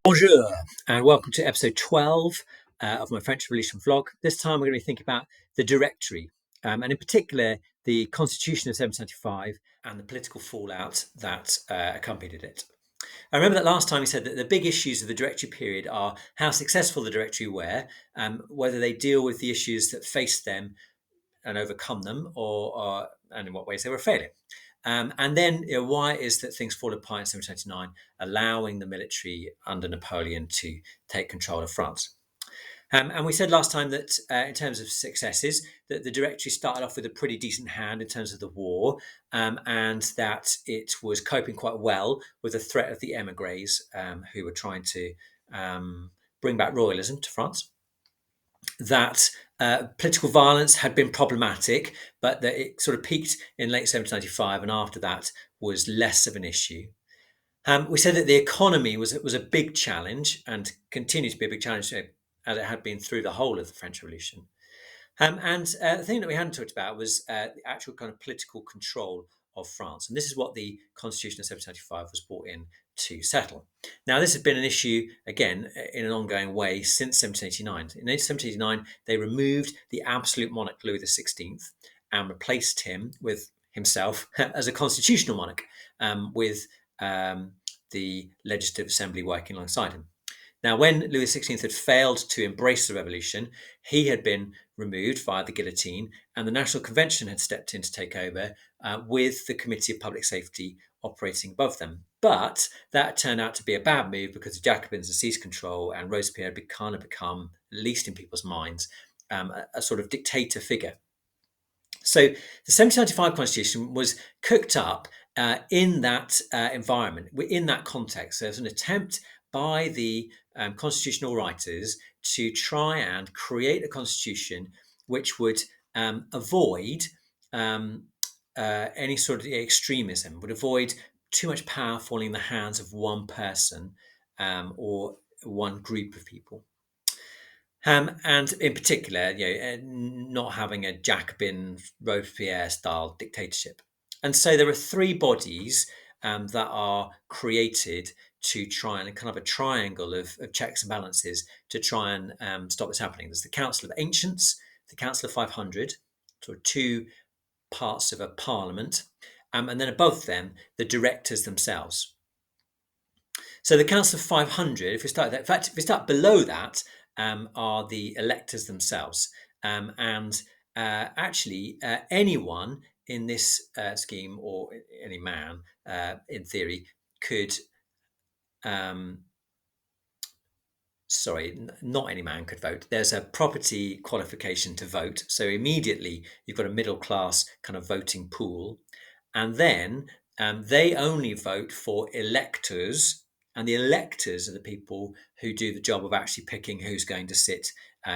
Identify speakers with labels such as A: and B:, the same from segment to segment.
A: Bonjour, and welcome to episode 12 of my French Revolution vlog. This time we're going to be thinking about the Directory, and in particular the Constitution of 1775 and the political fallout that accompanied it. I remember that last time we said that the big issues of the Directory period are how successful the Directory were, whether they deal with the issues that faced them and overcome them, and in what ways they were a failure. And then why it is that things fall apart in 1799, allowing the military under Napoleon to take control of France. And we said last time that in terms of successes, that the Directory started off with a pretty decent hand in terms of the war, and that it was coping quite well with the threat of the emigres who were trying to bring back royalism to France. That political violence had been problematic, but that it sort of peaked in late 1795, and after that was less of an issue. We said that the economy was a big challenge and continued to be a big challenge as it had been through the whole of the French Revolution. And the thing that we hadn't talked about was the actual kind of political control of France. And this is what the Constitution of 1795 was brought in to settle. Now, this has been an issue, again, in an ongoing way since 1789. In 1789, they removed the absolute monarch, Louis XVI, and replaced him with himself as a constitutional monarch, with the Legislative Assembly working alongside him. Now, when Louis XVI had failed to embrace the revolution, he had been removed via the guillotine, and the National Convention had stepped in to take over with the Committee of Public Safety operating above them. But that turned out to be a bad move because the Jacobins had seized control, and Robespierre had kind of become, at least in people's minds, a sort of dictator figure. So the 1795 Constitution was cooked up in that environment, in that context. There's an attempt by the constitutional writers to try and create a constitution which would avoid any sort of extremism, would avoid too much power falling in the hands of one person or one group of people. And in particular, not having a Jacobin Robespierre style dictatorship. And so there are three bodies that are created to try and kind of a triangle of checks and balances to try and stop this happening. There's the Council of Ancients, the Council of 500, sort of two parts of a parliament, and then above them, the directors themselves. So the Council of 500, if we start there, in fact, if we start below that, are the electors themselves. Actually, anyone in this scheme, or any man, in theory, could. Not any man could vote. There's a property qualification to vote. So immediately you've got a middle class kind of voting pool. And then they only vote for electors. And the electors are the people who do the job of actually picking who's going to sit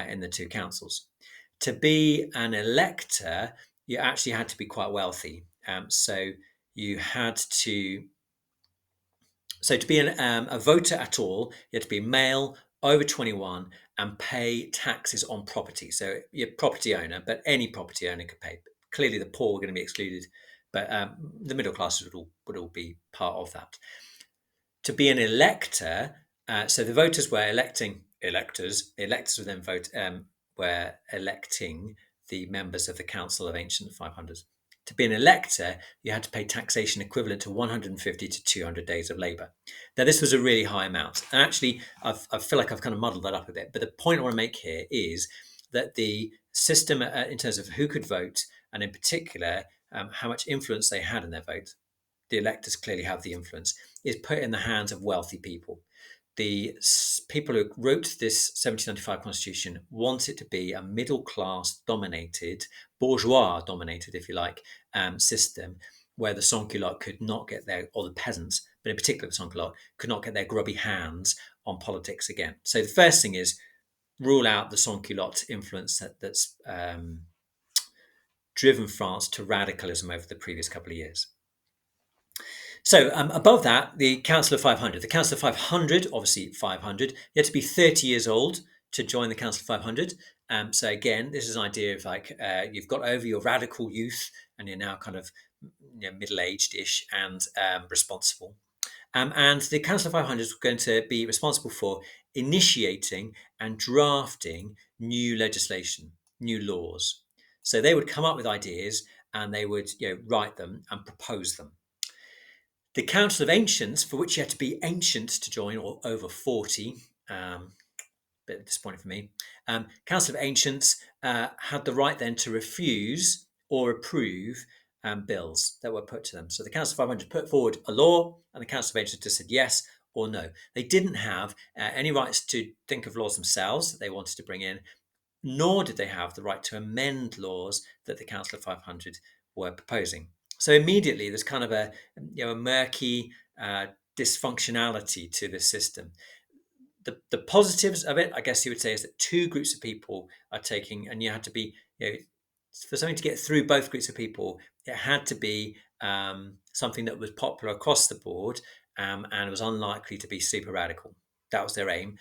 A: in the two councils. To be an elector, you actually had to be quite wealthy. So you had to. So to be a voter at all, you had to be male, over 21, and pay taxes on property. So you're a property owner, but any property owner could pay. Clearly, the poor were going to be excluded, but the middle classes would all be part of that. To be an elector, so the voters were electing electors. The electors were then were electing the members of the Council of Ancient 500. To be an elector, you had to pay taxation equivalent to 150 to 200 days of labour. Now, this was a really high amount. And actually, I feel like I've kind of muddled that up a bit. But the point I want to make here is that the system, in terms of who could vote, and in particular, how much influence they had in their vote, the electors clearly have the influence, is put in the hands of wealthy people. The people who wrote this 1795 constitution want it to be a middle class dominated, bourgeois dominated, if you like, system where the sans-culottes could not get their, or the peasants, but in particular the sans-culottes, could not get their grubby hands on politics again. So the first thing is rule out the sans-culotte influence that's driven France to radicalism over the previous couple of years. So above that, the Council of 500. The Council of 500, obviously 500, you had to be 30 years old to join the Council of 500. So again, this is an idea of like you've got over your radical youth and you're now kind of middle-aged-ish and responsible. And the Council of 500 was going to be responsible for initiating and drafting new legislation, new laws. So they would come up with ideas and they would write them and propose them. The Council of Ancients, for which you had to be ancient to join, or over 40, bit disappointing for me. Council of Ancients had the right then to refuse or approve bills that were put to them. So the Council of 500 put forward a law, and the Council of Ancients just said yes or no. They didn't have any rights to think of laws themselves that they wanted to bring in, nor did they have the right to amend laws that the Council of 500 were proposing. So immediately there's kind of a murky dysfunctionality to the system. The positives of it, I guess you would say, is that two groups of people are taking, and you had to be, for something to get through both groups of people, it had to be something that was popular across the board, and it was unlikely to be super radical. That was their aim.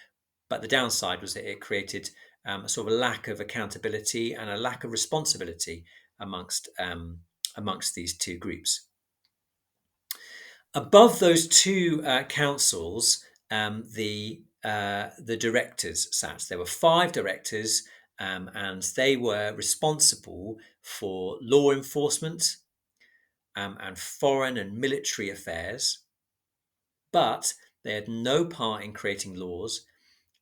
A: But the downside was that it created a sort of a lack of accountability and a lack of responsibility amongst these two groups. Above those two councils, the directors sat. There were 5 directors, and they were responsible for law enforcement and foreign and military affairs. But they had no part in creating laws.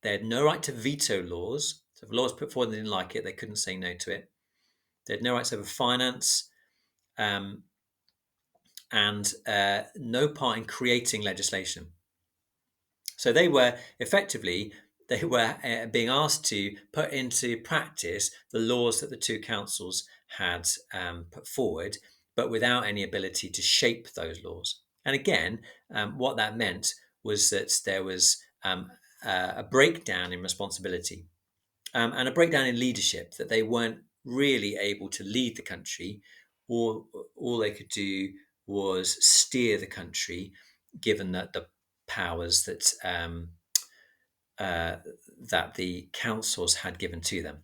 A: They had no right to veto laws. So if a law was put forward and they didn't like it, they couldn't say no to it. They had no rights over finance, and no part in creating legislation. So they were effectively being asked to put into practice the laws that the two councils had put forward, but without any ability to shape those laws. And again, what that meant was that there was a breakdown in responsibility and a breakdown in leadership, that they weren't really able to lead the country, or all they could do was steer the country, given that the powers that the councils had given to them.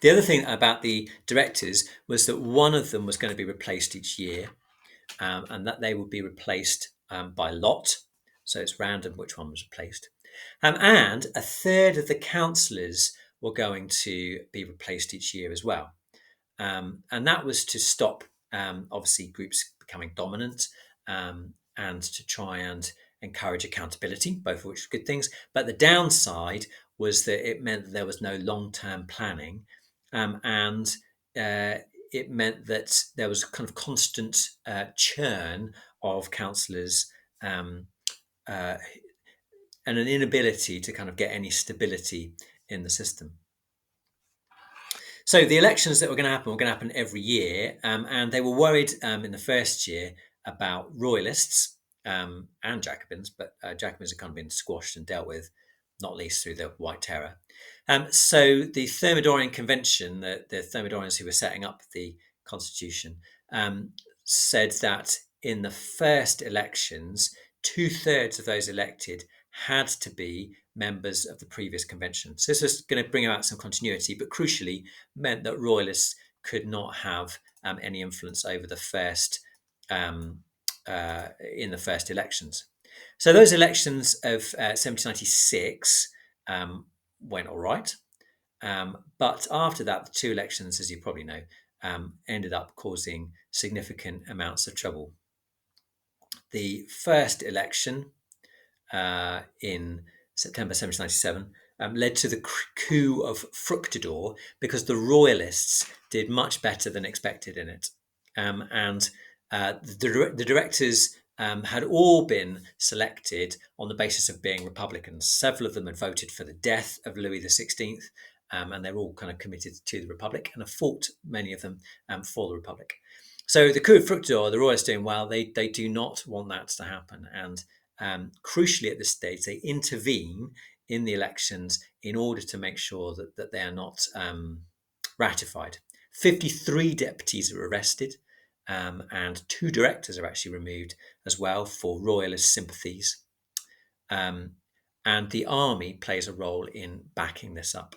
A: The other thing about the directors was that one of them was going to be replaced each year, and that they would be replaced by lot. So it's random which one was replaced. And a third of the councillors were going to be replaced each year as well. And that was to stop, obviously, groups becoming dominant, and to try and encourage accountability, both of which were good things. But the downside was that it meant that there was no long-term planning, and it meant that there was kind of constant churn of councillors, and an inability to kind of get any stability in the system. So the elections that were going to happen every year, and they were worried in the first year about royalists and Jacobins, but Jacobins had kind of been squashed and dealt with, not least through the White Terror. So the Thermidorian Convention, the Thermidorians who were setting up the constitution, said that in the first elections, 2/3 of those elected had to be members of the previous convention. So this was going to bring about some continuity, but crucially meant that royalists could not have any influence over the first in the first elections. So those elections of 1796 went all right, but after that, the 2 elections, as you probably know, ended up causing significant amounts of trouble. The first election in September 1797 led to the coup of Fructidor, because the royalists did much better than expected in it. And the directors had all been selected on the basis of being Republicans. Several of them had voted for the death of Louis XVI, and they're all kind of committed to the Republic and have fought, many of them, for the Republic. So the coup of Fructidor, the royalists doing well, they do not want that to happen. And crucially at this stage, they intervene in the elections in order to make sure that they are not ratified. 53 deputies are arrested, and 2 directors are actually removed as well for royalist sympathies. And the army plays a role in backing this up.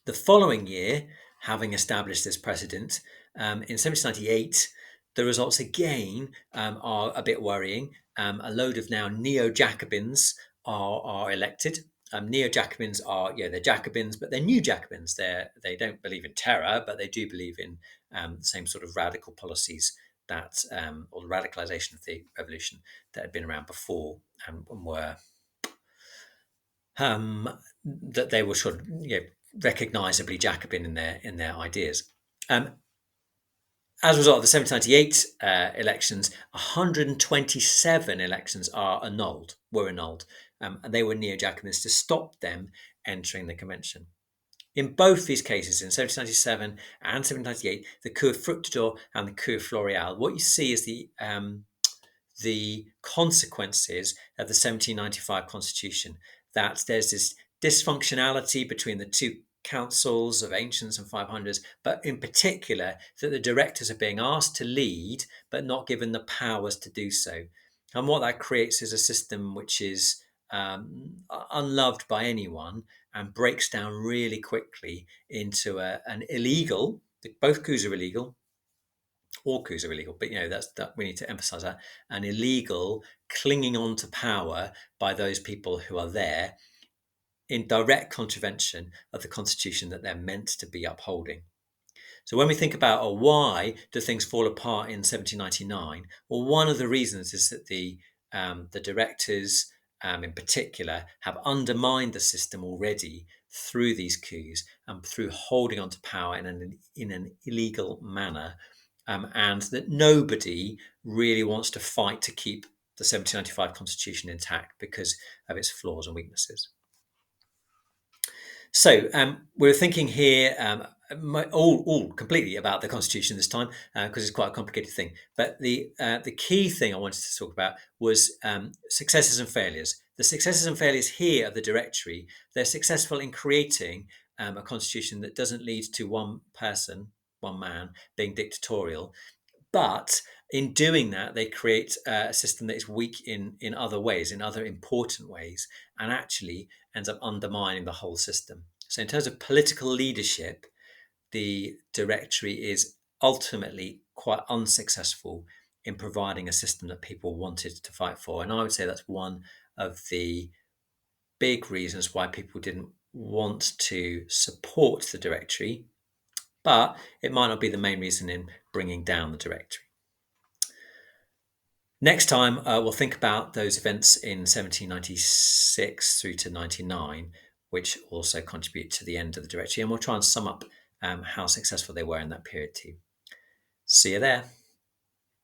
A: The following year, having established this precedent, in 1798, The results again are a bit worrying. A load of now neo-Jacobins are elected. Neo-Jacobins are, they're Jacobins, but they're new Jacobins. They don't believe in terror, but they do believe in the same sort of radical policies that, or the radicalization of the revolution that had been around before, and were that they were sort of recognisably Jacobin in their ideas. As a result of the 1798 elections, 127 elections were annulled, and they were neo-Jacobins to stop them entering the convention. In both these cases, in 1797 and 1798, the coup of Fructidor and the coup of Floreal, what you see is the consequences of the 1795 constitution, that there's this dysfunctionality between the two councils of ancients and 500s, but in particular that the directors are being asked to lead but not given the powers to do so. And what that creates is a system which is unloved by anyone and breaks down really quickly into an illegal, both coups are illegal, all coups are illegal, but that we need to emphasize that, an illegal clinging on to power by those people who are there in direct contravention of the constitution that they're meant to be upholding. So when we think about why do things fall apart in 1799, well, one of the reasons is that the directors, in particular, have undermined the system already through these coups and through holding on to power in an illegal manner, and that nobody really wants to fight to keep the 1795 constitution intact because of its flaws and weaknesses. So we're thinking here all completely about the Constitution this time because it's quite a complicated thing. But the key thing I wanted to talk about was successes and failures. The successes and failures here of the Directory, they're successful in creating a Constitution that doesn't lead to one person, one man, being dictatorial. But in doing that, they create a system that is weak in other ways, in other important ways, and actually ends up undermining the whole system. So in terms of political leadership, the Directory is ultimately quite unsuccessful in providing a system that people wanted to fight for. And I would say that's one of the big reasons why people didn't want to support the Directory, but it might not be the main reason in bringing down the Directory. Next time, we'll think about those events in 1796 through to 99, which also contribute to the end of the Directory, and we'll try and sum up how successful they were in that period too. See you there.